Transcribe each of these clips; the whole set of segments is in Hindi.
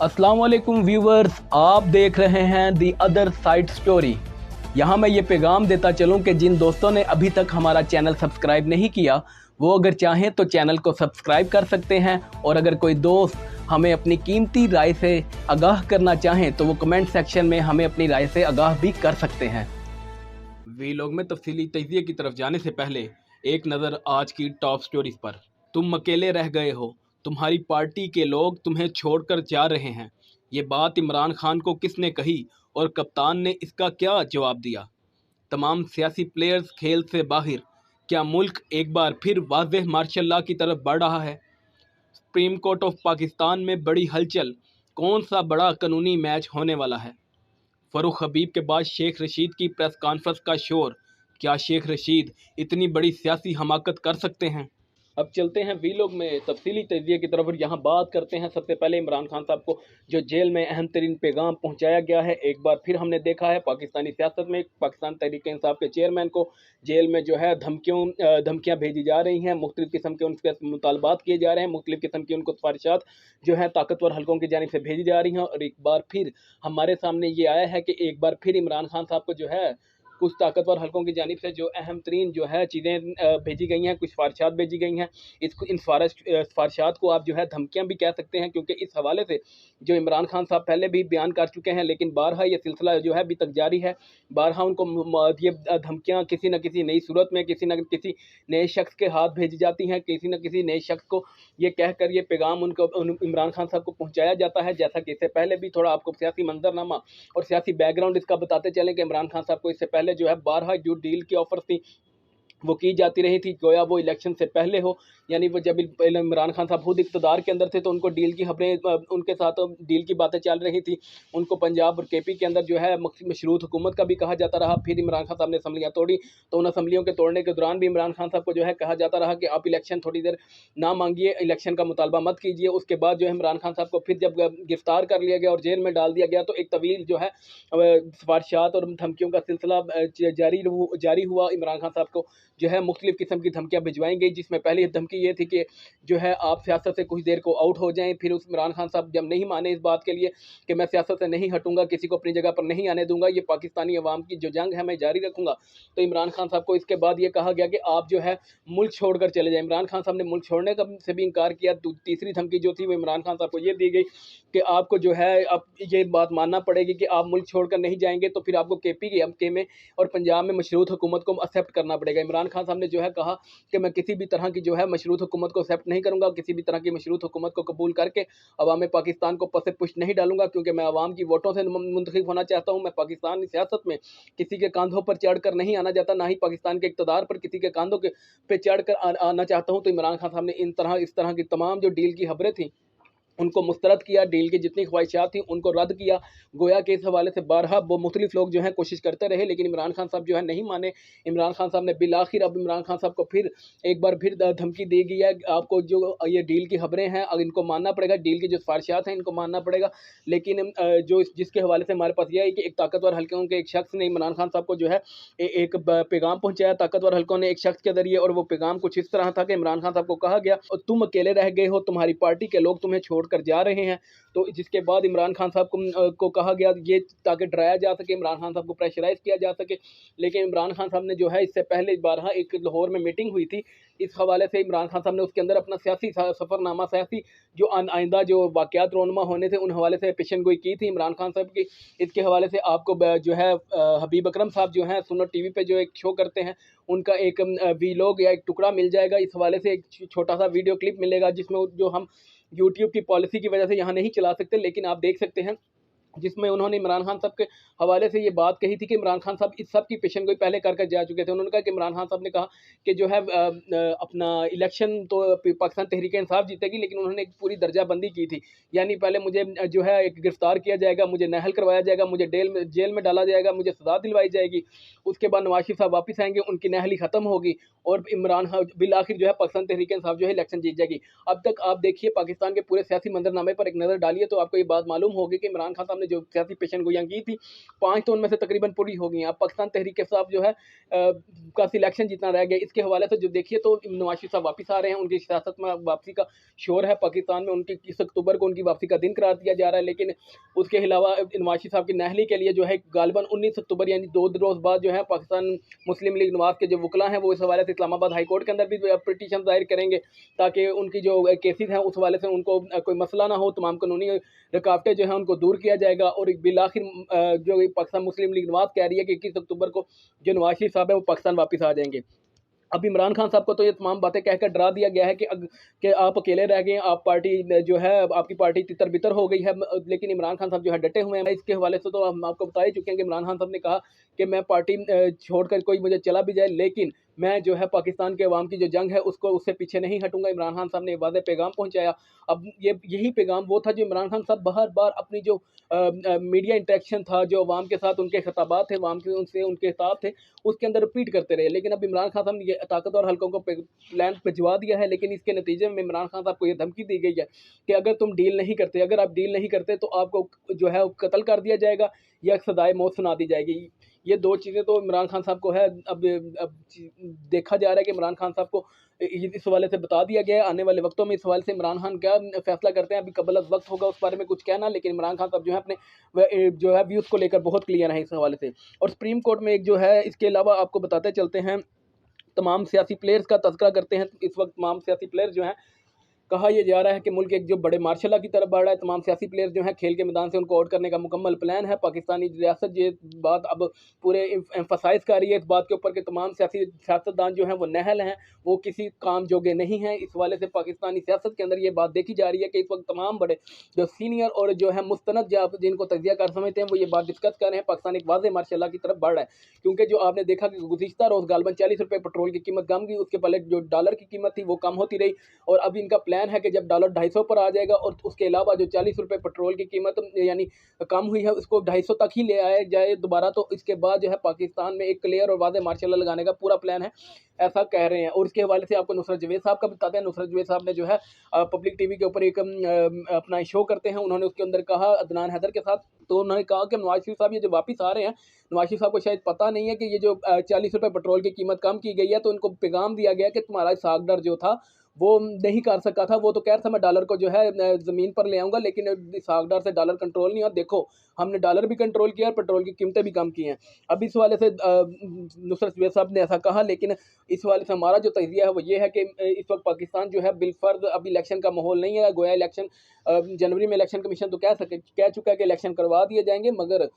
अस्सलाम वालेकुम व्यूवर्स, आप देख रहे हैं दी अदर साइड स्टोरी। यहाँ मैं ये पैगाम देता चलूँ कि जिन दोस्तों ने अभी तक हमारा चैनल सब्सक्राइब नहीं किया वो अगर चाहें तो चैनल को सब्सक्राइब कर सकते हैं, और अगर कोई दोस्त हमें अपनी कीमती राय से आगाह करना चाहें तो वो कमेंट सेक्शन में हमें अपनी राय से आगाह भी कर सकते हैं। वीलॉग में तफसीली तजज़िये की तरफ जाने से पहले एक नज़र आज की टॉप स्टोरीज पर। तुम अकेले रह गए हो, तुम्हारी पार्टी के लोग तुम्हें छोड़कर जा रहे हैं। ये बात इमरान खान को किसने कही और कप्तान ने इसका क्या जवाब दिया? तमाम सियासी प्लेयर्स खेल से बाहर। क्या मुल्क एक बार फिर वाज़ेह मार्शल लॉ की तरफ बढ़ रहा है? सुप्रीम कोर्ट ऑफ पाकिस्तान में बड़ी हलचल। कौन सा बड़ा कानूनी मैच होने वाला है? फरूख हबीब के बाद शेख रशीद की प्रेस कॉन्फ्रेंस का शोर। क्या शेख रशीद इतनी बड़ी सियासी हमाकत कर सकते हैं? अब चलते हैं वीलॉग में तफसीली तजज़िये की तरफ और यहाँ बात करते हैं सबसे पहले इमरान खान साहब को जो जेल में अहम तरीन पैगाम पहुँचाया गया है। एक बार फिर हमने देखा है पाकिस्तानी सियासत में पाकिस्तान तहरीक-ए-इंसाफ के चेयरमैन को जेल में जो है धमकियाँ भेजी जा रही हैं, मुख्तलिफ़ किस्म के उनके मुतालबात किए जा रहे हैं, मुख्तलिफ़ किस्म की उनको सिफारिशात जो है ताकतवर हलकों की जानिब से भेजी जा रही हैं। और एक बार फिर हमारे सामने ये आया है कि एक बार फिर इमरान खान साहब को जो है कुछ ताकतवर हलकों की जानिब से जो अहम तरीन जो है चीज़ें भेजी गई हैं, कुछ सिफारिशात भेजी गई हैं। इन सिफारिशात को आप जो है धमकियाँ भी कह सकते हैं, क्योंकि इस हवाले से जो इमरान खान साहब पहले भी बयान कर चुके हैं, लेकिन बारहा ये सिलसिला जो है अभी तक जारी है। बारहा उनको ये धमकियाँ किसी न किसी नई सूरत में किसी न किसी नए शख्स के हाथ भेजी जाती हैं, किसी न किसी नए शख्स को ये कहकर ये पैगाम इमरान खान साहब को पहुँचाया जाता है। जैसा कि इससे पहले भी थोड़ा आपको सियासी मंजरनामा और सियासी बैकग्राउंड इसका बताते चलें कि इमरान खान साहब को इससे पहले जो है बारहा जो डील की ऑफर थी वो की जाती रही थी, गोया वो इलेक्शन से पहले हो, यानी वो जब इमरान खान साहब खुद इक़्तिदार के अंदर थे तो उनको डील की खबरें उनके साथ डील की बातें चल रही थी। उनको पंजाब और केपी के अंदर जो है मशरूत हुकूमत का भी कहा जाता रहा। फिर इमरान खान साहब ने असम्बलियाँ तोड़ी तो उन असम्बलियों के तोड़ने के दौरान भी इमरान खान साहब को जो है कहा जाता रहा कि आप इलेक्शन थोड़ी देर ना मांगिए, इलेक्शन का मुतालबा मत कीजिए। उसके बाद जो है इमरान खान साहब को फिर जब गिरफ्तार कर लिया गया और जेल में डाल दिया गया तो एक तवील जो है सिफारिशात और धमकियों का सिलसिला जारी हुआ। इमरान खान साहब को जो है मुख्तलिफ़ किस्म की धमकियाँ भिजवाई गई, जिसमें पहली धमकी ये थी कि जो है आप सियासत से कुछ देर को आउट हो जाएं। फिर उस इमरान खान साहब जब नहीं माने इस बात के लिए कि मैं सियासत से नहीं हटूंगा, किसी को अपनी जगह पर नहीं आने दूंगा, ये पाकिस्तानी अवाम की जो जंग है मैं जारी रखूंगा, तो इमरान खान साहब को इसके बाद ये कहा गया कि आप जो है मुल्क छोड़कर चले जाएं। इमरान खान साहब ने मुल्क छोड़ने का से भी इनकार किया। तीसरी धमकी जो थी वो इमरान खान साहब को ये दी गई कि आपको जो है अब ये बात मानना पड़ेगी कि आप मुल्क छोड़कर नहीं जाएंगे तो फिर आपको के में और पंजाब में मशरूत हुकूमत को एक्सेप्ट करना पड़ेगा। इमरान खान साहब ने जो है कहा कि मैं किसी भी तरह की जो है मशरूत हुकूमत को एक्सेप्ट नहीं करूंगा, किसी भी तरह की मशरूत हुकूमत को कबूल करके अवाम पाकिस्तान को पसे पुष्ट नहीं डालूंगा, क्योंकि मैं अवाम की वोटों से मुंतखब होना चाहता हूं। मैं पाकिस्तानी सियासत में किसी के कंधों पर चढ़कर नहीं आना चाहता, ना ही पाकिस्तान के इक़्तिदार पर किसी के कंधों के पे चढ़कर आना चाहता हूं। तो इमरान खान साहब ने इस तरह की तमाम जो डील की खबरें थी उनको मुस्तरद किया, डील की जितनी ख्वाहिशात थी उनको रद्द किया। गोया के इस हवाले से बारहा वो मुख्तलिफ लोग जो हैं कोशिश करते रहे, लेकिन इमरान खान साहब जो है नहीं माने। इमरान खान साहब ने बिलाखिर अब इमरान खान साहब को फिर एक बार फिर धमकी दी गई है, आपको जो ये डील की खबरें हैं अब इनको मानना पड़ेगा, डील की जो सिफारिशात हैं इनको मानना पड़ेगा। लेकिन जो जिसके हवाले से हमारे पास यह है कि एक ताकतवर हल्कों के एक शख्स ने इमरान खान साहब को जो है एक पैगाम पहुँचाया ताकतवर हल्कों ने एक शख्स के जरिए, और वो पैगाम कुछ इस तरह था कि इमरान खान साहब को कहा गया तुम अकेले रह गए हो, तुम्हारी पार्टी के लोग तुम्हें छोड़कर जा रहे हैं। तो जिसके बाद इमरान खान साहब को कहा गया ये ताकि डराया जा सके, इमरान खान साहब को प्रेशराइज किया जा सके। लेकिन इमरान खान साहब ने जो है इससे पहले बारहा एक लाहौर में मीटिंग हुई थी, इस हवाले से इमरान खान साहब ने उसके अंदर अपना सियासी सफ़रनामा, सियासी जो आइंदा जो वाक़यात रोनमा होने थे उन हवाले से पेशन गोई की थी इमरान खान साहब की। इसके हवाले से आपको जो है हबीब अकरम साहब जो हैं सुनो टीवी पे जो एक शो करते हैं उनका एक वीलॉग या एक टुकड़ा मिल जाएगा। इस हवाले से एक छोटा सा वीडियो क्लिप मिलेगा जिसमें जो हम यूट्यूब की पॉलिसी की वजह से यहाँ नहीं चला सकते, लेकिन आप देख सकते हैं, जिसमें उन्होंने इमरान खान साहब के हवाले से ये बात कही थी कि इमरान खान साहब इस सब की पेशन गोई पहले कर जा चुके थे। उन्होंने कहा कि इमरान खान साहब ने कहा कि जो है अपना इलेक्शन तो पाकिस्तान तहरीक इंसाफ जीतेगी, लेकिन उन्होंने एक पूरी दर्जाबंदी की थी, यानी पहले मुझे जो है एक गिरफ्तार किया जाएगा, मुझे नाअहल करवाया जाएगा, मुझे जेल में डाला जाएगा, मुझे सजा दिलवाई जाएगी, उसके बाद नवाज शरीफ साहब वापस आएंगे, उनकी नाअहली खत्म होगी और इमरान बिल आखिर जो है पाकिस्तान तहरीक इंसाफ जो है इलेक्शन जीत जाएगी। अब तक आप देखिए पाकिस्तान के पूरे सियासी मंजरनामे पर एक नज़र डालिए तो आपको ये बात मालूम होगी कि इमरान खान साहब ने जो सियासी पेशन गोइयाँ की थी, 5 तो उनमें से तकरीबन पूरी हो गई हैं। अब पाकिस्तान तहरीक-ए-इंसाफ जो है का सिलेक्शन जितना रह गया, इसके हवाले से जो देखिए तो नवाज शरीफ साहब वापस आ रहे हैं, उनकी सियासत में वापसी का शोर है पाकिस्तान में। उनकी 30 अक्टूबर को उनकी वापसी का दिन करार दिया जा रहा है, लेकिन उसके अलावा नवाज शरीफ साहब की नाअहली के लिए जो है गालिबन 19 अक्टूबर यानी 2 रोज़ बाद जो है पाकिस्तान मुस्लिम लीग नवाज के जो वकला हैं वो इस हवाले से इस्लामाबाद हाई कोर्ट के अंदर भी पिटीशन दायर करेंगे, ताकि उनकी जो केसेस हैं उस हवाले से उनको कोई मसला ना हो, तमाम कानूनी रुकावटें जो हैं उनको दूर किया जाएगा। और बिल आखिर जो पाकिस्तान मुस्लिम लीग नवाज कह रही है कि 21 अक्टूबर को जो नवाज शरीफ साहब है वो पाकिस्तान वापस आ जाएंगे। अब इमरान खान साहब को तो ये तमाम बातें कहकर डरा दिया गया है कि आप अकेले रह गए, आप पार्टी जो है आपकी पार्टी तितर-बितर हो गई है। लेकिन इमरान खान साहब जो है डटे हुए हैं। इसके हवाले से तो हम आपको बता ही चुके हैं कि इमरान खान साहब ने कहा कि मैं पार्टी छोड़कर कोई मुझे चला भी जाए, लेकिन मैं जो है पाकिस्तान के अवाम की जो जंग है उससे पीछे नहीं हटूंगा। इमरान खान साहब ने वाज़ेह पैगाम पहुंचाया। अब यही पैगाम वो था जो इमरान खान साहब बार-बार अपनी जो मीडिया इंटरेक्शन था, जो अवाम के साथ उनके खिताबात थे, अवाम के उनसे उनके खिताब थे, उसके अंदर रिपीट करते रहे। लेकिन अब इमरान खान साहब ने ये ताकतवर हलकों को प्लान भिजवा दिया है, लेकिन इसके नतीजे में इमरान खान साहब को ये धमकी दी गई है कि अगर तुम डील नहीं करते, अगर आप डील नहीं करते तो आपको जो है कत्ल कर दिया जाएगा या सजाए मौत सुना दी जाएगी। ये 2 चीज़ें तो इमरान खान साहब को है। अब देखा जा रहा है कि इमरान खान साहब को इस हवाले से बता दिया गया है। आने वाले वक्तों में इस हवाले से इमरान खान क्या फैसला करते हैं, अभी कबल वक्त होगा उस बारे में कुछ कहना, लेकिन इमरान खान साहब जो है अपने जो है व्यूज़ को लेकर बहुत क्लियर हैं इस हवाले से। और सुप्रीम कोर्ट में एक जो है, इसके अलावा आपको बताते चलते हैं, तमाम सियासी प्लेयर्स का तज़किरा करते हैं। इस वक्त तमाम सियासी प्लेयर्स जो हैं, कहा यह जा रहा है कि मुल्क एक जो बड़े मार्शल लॉ की तरफ बढ़ रहा है। तमाम सियासी प्लेयर जो हैं खेल के मैदान से उनको आउट करने का मुकम्मल प्लान है। पाकिस्तानी रियासत ये बात अब पूरे एम्फसाइज़ कर रही है इस बात के ऊपर कि तमाम सियासतदान जो हैं वो नहल हैं, वो किसी काम जोगे नहीं हैं। इस हवाले से पाकिस्तानी सियासत के अंदर ये बात देखी जा रही है कि इस वक्त तमाम बड़े जो सीनियर और जो है मुस्तनद जिनको तजिया कार समझते हैं वो ये बात डिस्कस कर रहे हैं। पाकिस्तान एक वाज़ेह मार्शल लॉ की तरफ बढ़ रहा है, क्योंकि जो आपने देखा कि गुज़िश्ता रोज़ गालबन 40 रुपये पेट्रोल की कीमत कम गई, उसके पहले जो डॉलर की कीमत थी वो कम होती रही, और अब इनका प्लान है कि जब डॉलर 250 पर आ जाएगा और उसके अलावा जो 40 रुपये पेट्रोल की कीमत यानी कम हुई है उसको 250 तक ही ले आया जाए दोबारा, तो इसके बाद जो है पाकिस्तान में एक क्लियर और वाज़ेह मार्शल लॉ लगाने का पूरा प्लान है, ऐसा कह रहे हैं। और इसके हवाले से आपको नुसरत जवेद साहब का बताते हैं। नुसरत जवेद साहब ने जो है पब्लिक टीवी के ऊपर एक अपना शो करते हैं, उन्होंने उसके अंदर कहा अदनान हैदर के साथ, तो उन्होंने कहा कि नवाज शरीफ साहब ये जो वापस आ रहे हैं, नवाज शरीफ साहब को शायद पता नहीं है कि ये जो 40 रुपये पेट्रोल की कीमत कम की गई है, तो इनको पैगाम दिया गया कि तुम्हारा साग डर जो था वो नहीं कर सका था, वो तो कह रहा था मैं डॉलर को जो है ज़मीन पर ले आऊँगा, लेकिन सागदार से डॉलर कंट्रोल नहीं हुआ। देखो हमने डॉलर भी कंट्रोल किया और पेट्रोल की कीमतें भी कम की हैं। अब इस हवाले से नुसरत जवेद साहब ने ऐसा कहा, लेकिन इस हवाले से हमारा जो तजिया है वो ये है कि इस वक्त पाकिस्तान जो है बिलफर्ज अब इलेक्शन का माहौल नहीं है। गोया इलेक्शन जनवरी में इलेक्शन कमीशन तो कह चुका है कि इलेक्शन करवा दिए जाएंगे, मगर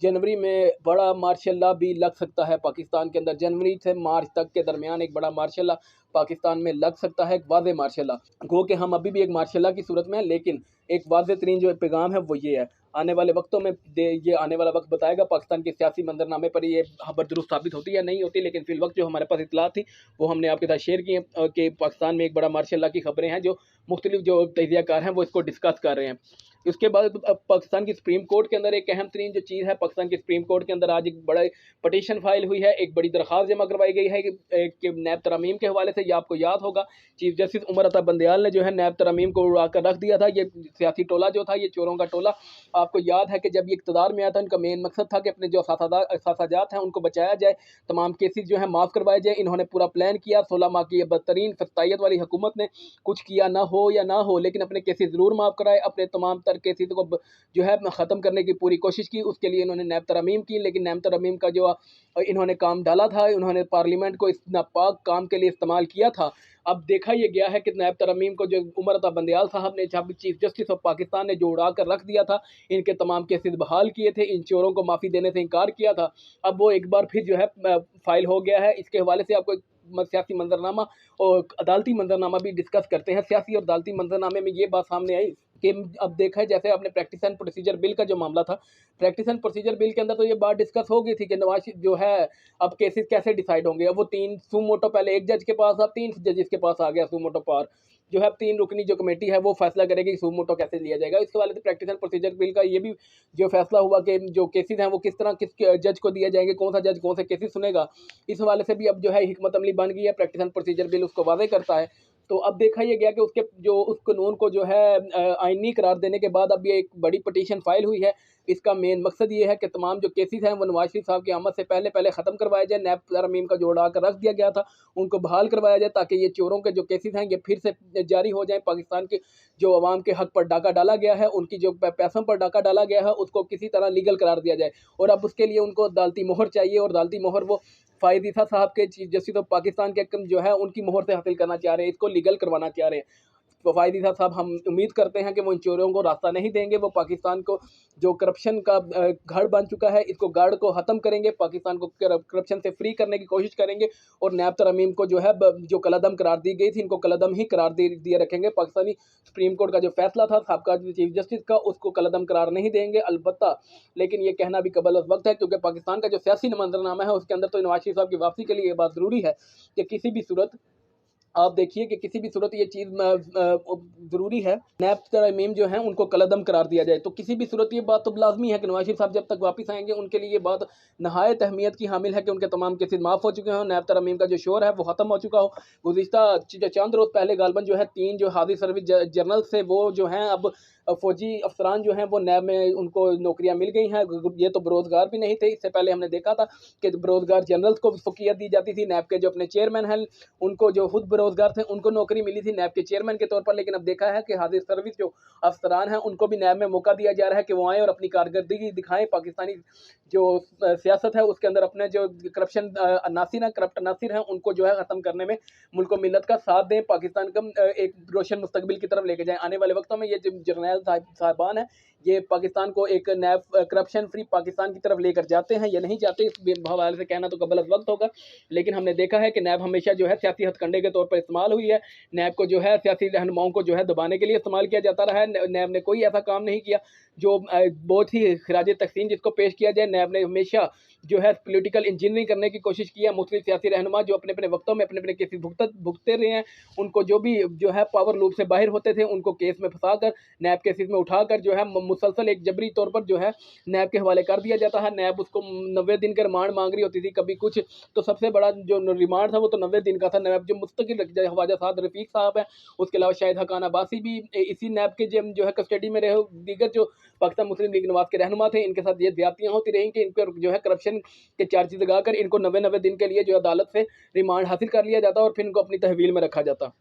जनवरी में बड़ा मार्शल लॉ भी लग सकता है पाकिस्तान के अंदर। जनवरी से मार्च तक के दरमियान एक बड़ा मार्शल लॉ पाकिस्तान में लग सकता है, एक वाज़ेह मार्शल लॉ। गो कि हम अभी भी एक मार्शल लॉ की सूरत में हैं, लेकिन एक वाज़ेह तरीन जो पैगाम है वो ये है। आने वाले वक्तों में ये आने वाला वक्त बताएगा पाकिस्तान के सियासी मंजरनामे पर ये खबर दुरुस्त साबित होती है या नहीं होती, लेकिन फिल वक्त जो हमारे पास इतला थी वो हमने आपके साथ शेयर की है कि पाकिस्तान में एक बड़ा मार्शल लॉ की खबरें हैं जो मुख्तलिफ जो तजियाकार हैं वो इसको डिस्कस कर रहे हैं। उसके बाद पाकिस्तान की सुप्रीम कोर्ट के अंदर एक अहम तरीन जो चीज़ है, पाकिस्तान की सुप्रीम कोर्ट के अंदर आज एक बड़ा पटिशन फाइल हुई है, एक बड़ी दरख्वास्त जमा करवाई गई है कि नैब तरमीम के हवाले से। ये आपको याद होगा चीफ जस्टिस उमर अता बंदयाल ने जो है नैब तरमीम को उड़ा कर रख दिया था। ये सियासी टोला जो था, ये चोरों का टोला, आपको याद है कि जब ये इक़्तिदार में आया था इनका मेन मकसद था कि अपने जो सासाजात हैं उनको बचाया जाए, तमाम केसेस जो है माफ़ करवाए जाए। इन्होंने पूरा प्लान किया। 16 माह की ये बदतरीन फस्तायत वाली हुकूमत ने कुछ किया ना हो या ना हो, लेकिन अपने केसेस ज़रूर माफ़ कराए, अपने तमाम तर केसेस को जो है ख़त्म करने की पूरी कोशिश की। उसके लिए इन्होंने नैब तरमीम की, लेकिन नैब तरमीम का जो इन्होंने काम डाला था, इन्होंने पार्लियामेंट को इस नापाक काम के लिए इस्तेमाल किया था। अब देखा यह गया है कि नैब तरमीम को जो उमर अता बंदयाल साहब ने, जब चीफ जस्टिस ऑफ पाकिस्तान ने जो उड़ा कर रख दिया था, इनके तमाम केसेस बहाल किए थे, इन चोरों को माफ़ी देने से इनकार किया था, अब वो एक बार फिर जो है फाइल हो गया है। इसके हवाले से आपको सियासी मंजरनामा और अदालती मंजरनामा भी डिस्कस करते हैं। सियासी और अदालती मंजरनामे में ये बात सामने आई कि अब देखा है, जैसे आपने प्रैक्टिस एंड प्रोसीजर बिल का जो मामला था, प्रैक्टिस एंड प्रोसीजर बिल के अंदर तो ये बात डिस्कस हो गई थी कि नवाज जो है अब केसेस कैसे डिसाइड होंगे। अब वो 3 सुमोटो, पहले एक जज के पास, अब 3 जजेस के पास आ गया सुमोटो पावर, जो है 3 रुकनी जो कमेटी है वो फैसला करेगी कि सुमोटो कैसे लिया जाएगा। इसके वाले से प्रैक्टिस एंड प्रोसीजर बिल का ये भी जो फैसला हुआ कि जो केसेस हैं वो किस तरह किस जज को दिए जाएंगे, कौन सा जज कौन से केसेस सुनेगा, इस हवाले से भी अब जो है हिकमत अमली बन गई है। प्रैक्टिस एंड प्रोसीजर बिल उसको वाज़ेह करता है। तो अब देखा यह गया कि उसके जो उस कानून को जो है आइनी करार देने के बाद अब ये एक बड़ी पटिशन फाइल हुई है इसका मेन मकसद ये है कि तमाम जो केसेस हैं वो नवाज शरीफ साहब की आमद से पहले पहले ख़त्म करवाया जाए। नैब तरमीम का जो उड़ा कर रख दिया गया था उनको बहाल करवाया जाए, ताकि ये चोरों के जो केसेस हैं ये फिर से जारी हो जाएँ। पाकिस्तान के जो अवाम के हक पर डाका डाला गया है, उनकी जो पैसों पर डाका डाला गया है, उसको किसी तरह लीगल करार दिया जाए। और अब उसके लिए उनको अदालती मोहर चाहिए, और अदालती मोहर वो फ़ायद ईसा साहब के चीफ जस्टिस ऑफ पाकिस्तान के जो है उनकी मोहर से हासिल करना चाह रहे हैं, इसको लीगल करवाना चाह रहे हैं। तो फ़ायद ईसा साहब, हम उम्मीद करते हैं कि वो इन चोरों को रास्ता नहीं देंगे। वो पाकिस्तान को जो करप्शन का घर बन चुका है, इसको गाढ़ को ख़त्म करेंगे, पाकिस्तान को करप्शन से फ्री करने की कोशिश करेंगे। और नैब तरमीम को जो है जो कलअदम करार दी गई थी, इनको कलअदम ही करार दिए रखेंगे। पाकिस्तानी सुप्रीम कोर्ट का जो फैसला था साबका चीफ जस्टिस का, उसको कलअदम करार नहीं देंगे अलबत्ता। लेकिन ये कहना भी कबल अज़ वक्त है, क्योंकि पाकिस्तान का जो सियासी मंजरनामा है उसके अंदर तो नवाज शरीफ साहब की वापसी के लिए ये बात ज़रूरी है कि किसी भी सूरत आप देखिए कि किसी भी सूरत ये चीज़ ज़रूरी है, नैब तरमीम जो हैं उनको कलअदम करार दिया जाए। तो किसी भी सूरत ये बात तो लाजमी है कि नवाज शरीफ साहब जब तक वापस आएंगे उनके लिए ये बात नहायत अहमियत की हामिल है कि उनके तमाम केसेस माफ़ हो चुके हों, नैब तरमीम का जो शोर है वो ख़त्म हो चुका हो। गुज़िश्ता चंद रोज़ पहले गालबन जो है 3 जो हाज़िर सर्विस जनरल से वो जो हैं अब फ़ौजी अफसरान जो हैं वो नैब में उनको नौकरियां मिल गई हैं। ये तो बेरोज़गार भी नहीं थे, इससे पहले हमने देखा था कि बेरोज़गार जनरल्स को फ़ौक़ियत दी जाती थी। नैब के जो अपने चेयरमैन हैं उनको, जो खुद बेरोज़गार थे, उनको नौकरी मिली थी नैब के चेयरमैन के तौर पर। लेकिन अब देखा है कि हाज़िर सर्विस जो अफसरान हैं उनको भी नैब में मौका दिया जा रहा है कि वो आएँ और अपनी कारकर्दगी दिखाएँ। पाकिस्तानी जो सियासत है उसके अंदर अपने जो करप्शन अनासिर हैं, करप्ट अनासिर हैं, उनको जो है ख़त्म करने में मुल्क मिल्लत का साथ दें, पाकिस्तान का एक रोशन मुस्तकबिल की तरफ लेके जाएँ। आने वाले वक्तों में ये जो जर्नैल साहिबान है ये पाकिस्तान को एक नैब करप्शन फ्री पाकिस्तान की तरफ लेकर जाते हैं, ये नहीं जाते। इस हवाले से कहना तो कबल अज़ वक्त होगा, लेकिन हमने देखा है कि नैब हमेशा जो है सियासी हथकंडे के तौर पर इस्तेमाल हुई है। नैब को जो है सियासी रहनुमाओं को जो है दबाने के लिए इस्तेमाल किया जाता रहा है। नैब ने कोई ऐसा काम नहीं किया जो बहुत ही खिराज तहसीन जिसको पेश किया जाए। नैब ने हमेशा जो है पॉलिटिकल इंजीनियरिंग करने की कोशिश की है। मुख्तलिफ सियासी रहनुमा जो अपने अपने वक्तों में अपने अपने केसेस भुगतते रहे हैं, उनको जो भी जो है पावर लूप से बाहर होते थे उनको केस में फंसा कर नैब केसेस में उठाकर जो है मुसलसल एक जबरी तौर पर जो है नैब के हवाले कर दिया जाता है। नैब उसको 90 दिन का रिमांड मांग रही होती थी, कभी कुछ। तो सबसे बड़ा जो रिमांड था वो तो 90 दिन का था। नैब जो मुस्तकिल ख्वाजा साद रफीक साहब है, उसके अलावा शाहिद हकान अब्बासी भी इसी नैब के जो है कस्टडी में रहे। दीगर जो पाकिस्तान मुस्लिम लीग नवाज के रहनुमा थे, इनके साथ ये ज्यादतियाँ होती रहीं कि इन पर जो है करप्शन के चार्जेस लगाकर इनको 90 दिन के लिए जो अदालत से रिमांड हासिल कर लिया जाता और फिर इनको अपनी तहवील में रखा जाता।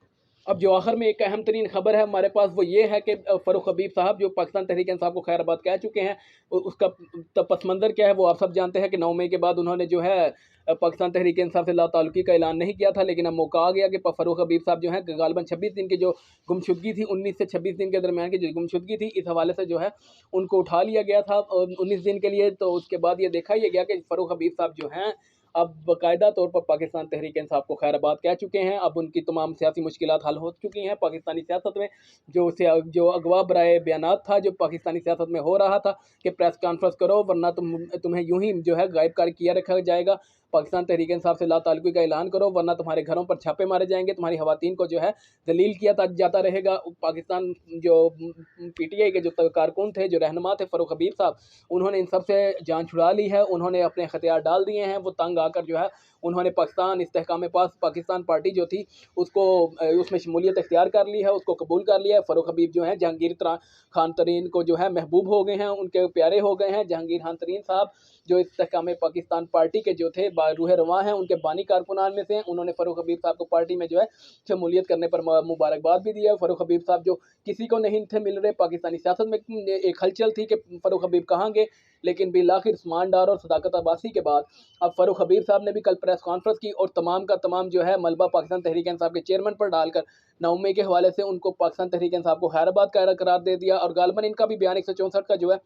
अब जो आखिर में एक अहम तरीन खबर है हमारे पास वो ये है कि फ़ारूक हबीब साहब जो पाकिस्तान तहरीक इंसाफ को खैराबाद कह चुके हैं, उसका पस मंज़र क्या है वो आप सब जानते हैं कि 9 मई के बाद उन्होंने जो है पाकिस्तान तहरीक इंसाफ से लाताल्लुकी का ऐलान नहीं किया था। लेकिन अब मौका आ गया कि फ़ारूक हबीब साहब जो है गालिबन 26 दिन की जो गुमशुदगी थी, 19 से 26 दिन के दरमियान की जो गुमशुदगी थी, इस हवाले से जो है उनको उठा लिया गया था 19 दिन के लिए। तो उसके बाद ये देखा यह गया कि फ़ारूक हबीब साहब जो हैं अब बाकायदा तौर पर पाकिस्तान तहरीक इंसाफ को खैराबाद कह चुके हैं। अब उनकी तमाम सियासी मुश्किलात हल हो चुकी हैं। पाकिस्तानी सियासत में जो अगवा बराए बयानात था जो पाकिस्तानी सियासत में हो रहा था कि प्रेस कॉन्फ्रेंस करो वरना तुम्हें यूं ही जो है गायब कर किया रखा जाएगा, पाकिस्तान तहरीक इंसाफ से लाताल्लुकी का ऐलान करो वरना तुम्हारे घरों पर छापे मारे जाएंगे, तुम्हारी खवातीन को जो है जलील किया जाता रहेगा। पाकिस्तान जो PTI के जो कारकुन थे, जो रहनुमा थे, फ़ारूक हबीब साहब, उन्होंने इन सब से जान छुड़ा ली है। उन्होंने अपने हथियार डाल दिए हैं। वो तंग आकर जो है उन्होंने पाकिस्तान इस्तेहकाम पाकिस्तान पार्टी जो थी उसको उसमें शमूलियत इख्तियार कर ली है, उसको कबूल कर लिया है। फ़ारूक हबीब जो है जहांगीर खान तरीन को जो है महबूब हो गए हैं, उनके प्यारे हो गए हैं। जहांगीर खान तरीन साहब जो इस्तेहकाम पाकिस्तान पार्टी के जो थे रूह रवां हैं, उनके बानी कारकुनान में से हैं। उन्होंने फ़ारूक हबीब साहब को पार्टी में जो है शमूलियत करने पर मुबारकबाद भी दिया है। फ़ारूक हबीब साहब जो किसी को नहीं थे मिल रहे, पाकिस्तानी सियासत में एक हलचल थी कि फ़ारूक हबीब कहाँ गए, लेकिन बिलाखिर उस्मान डार और सदाकत अब्बासी के बाद अब फ़ारूक हबीब साहब ने भी कल प्रेस कॉन्फ्रेंस की और तमाम का तमाम जो है मलबा पाकिस्तान तहरीक इंसाफ के चेयरमैन पर डालकर 9 मई के हवाले से उनको पाकिस्तान तहरीक इंसाफ को खैराबाद का करार दे दिया। और गालिबन इनका भी बयान 164 का जो है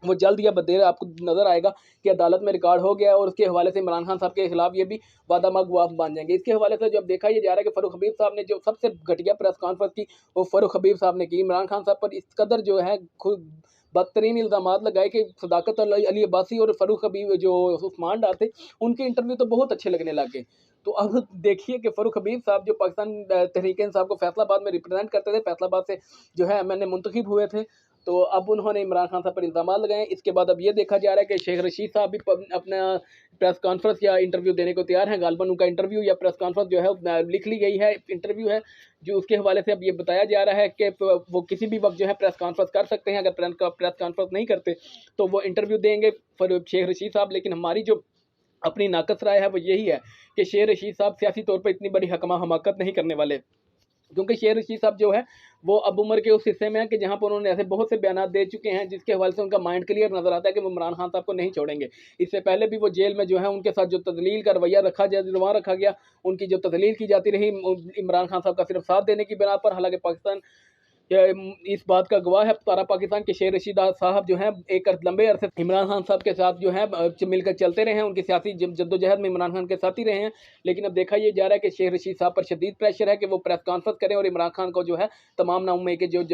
वो जल्द या बदेर आपको नजर आएगा कि अदालत में रिकॉर्ड हो गया और उसके हवाले से इमरान खान साहब के खिलाफ ये भी वादा मगवाफ बन जाएंगे। इसके हवाले से जब देखा ये जा रहा है कि फ़ारूक हबीब साहब ने जो सबसे घटिया प्रेस कॉन्फ्रेंस की वो फ़ारूक हबीब साहब ने की, इमरान खान साहब पर इस कदर जो है खुद बदतरीन इल्ज़ामात लगाए कि सदाकत अली अब्बासी और फ़ारूक हबीब जो उस्मान डार थे उनके इंटरव्यू तो बहुत अच्छे लगने लगे। तो अब देखिए कि फ़ारूक हबीब साहब जो पाकिस्तान तहरीक इंसाफ को फैसलाबाद में रिप्रेजेंट करते थे, फैसलाबाद से जो है मैंने मुंतखब हुए थे, तो अब उन्होंने इमरान खान साहब पर इल्ज़ाम लगाए। इसके बाद अब ये देखा जा रहा है कि शेख रशीद साहब भी अपना प्रेस कॉन्फ्रेंस या इंटरव्यू देने को तैयार हैं। गालिबन उनका इंटरव्यू या प्रेस कॉन्फ्रेंस जो है लिख ली गई है, इंटरव्यू है, जो उसके हवाले से अब ये बताया जा रहा है कि वो किसी भी वक्त जो है प्रेस कॉन्फ्रेंस कर सकते हैं। अगर प्रेस कॉन्फ्रेंस नहीं करते तो वो इंटरव्यू देंगे फिर शेख रशीद साहब। लेकिन हमारी जो अपनी नाकस राय है वो यही है कि शेख रशीद साहब सियासी तौर पर इतनी बड़ी हमाकत नहीं करने वाले, क्योंकि शेख रशीद साहब जो है वो अब उम्र के उस हिस्से में है कि जहाँ पर उन्होंने ऐसे बहुत से बयान दे चुके हैं जिसके हवाले से उनका माइंड क्लियर नजर आता है कि वो इमरान खान साहब को नहीं छोड़ेंगे। इससे पहले भी वो जेल में जो है उनके साथ जो तदलील का रवैया रखा गया, उनकी जो तदलील की जाती रही इमरान खान साहब का सिर्फ साथ देने की बिना पर। हालांकि पाकिस्तान इस बात का गवाह है सारा पाकिस्तान के शेख रशीद साहब जो हैं एक लंबे अरसे इमरान खान साहब के साथ जो है मिलकर चलते रहे हैं, उनकी सियासी जद्दोजहद में इमरान खान के साथ ही रहे हैं। लेकिन अब देखा ये जा रहा है कि शेख रशीद साहब पर शदीद प्रेशर है कि वो प्रेस कॉन्फ्रेंस करें और इमरान खान को जो है तमाम नाउमे के जो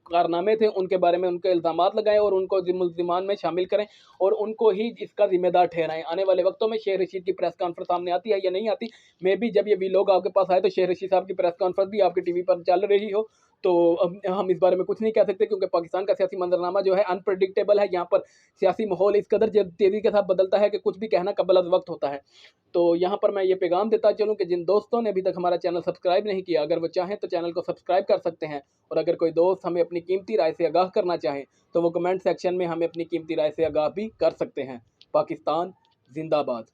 कारनामे थे उनके बारे में उनके इल्ज़ाम लगाएं और उनको मुल्ज़िमान में शामिल करें और उनको ही इसका जिम्मेदार ठहराएं। आने वाले वक्तों में शेख रशीद की प्रेस कॉन्फ्रेंस सामने आती है या नहीं आती, मे भी जब ये वीलॉग आपके पास आए तो शेख रशीद साहब की प्रेस कॉन्फ्रेंस भी आपकी टीवी पर चल रही हो। तो अब हम इस बारे में कुछ नहीं कह सकते क्योंकि पाकिस्तान का सियासी मंजरनामा जो है अनप्रडिक्टेबल है। यहाँ पर सियासी माहौल इस कदर तेज़ी के साथ बदलता है कि कुछ भी कहना कबल अज़ वक्त होता है। तो यहाँ पर मैं ये पैगाम देता चलूँ कि जिन दोस्तों ने अभी तक हमारा चैनल सब्सक्राइब नहीं किया, अगर वो चाहें तो चैनल को सब्सक्राइब कर सकते हैं। और अगर कोई दोस्त हमें अपनी कीमती राय से आगाह करना चाहें तो वो कमेंट सेक्शन में हमें अपनी कीमती राय से आगाह भी कर सकते हैं। पाकिस्तान जिंदाबाद।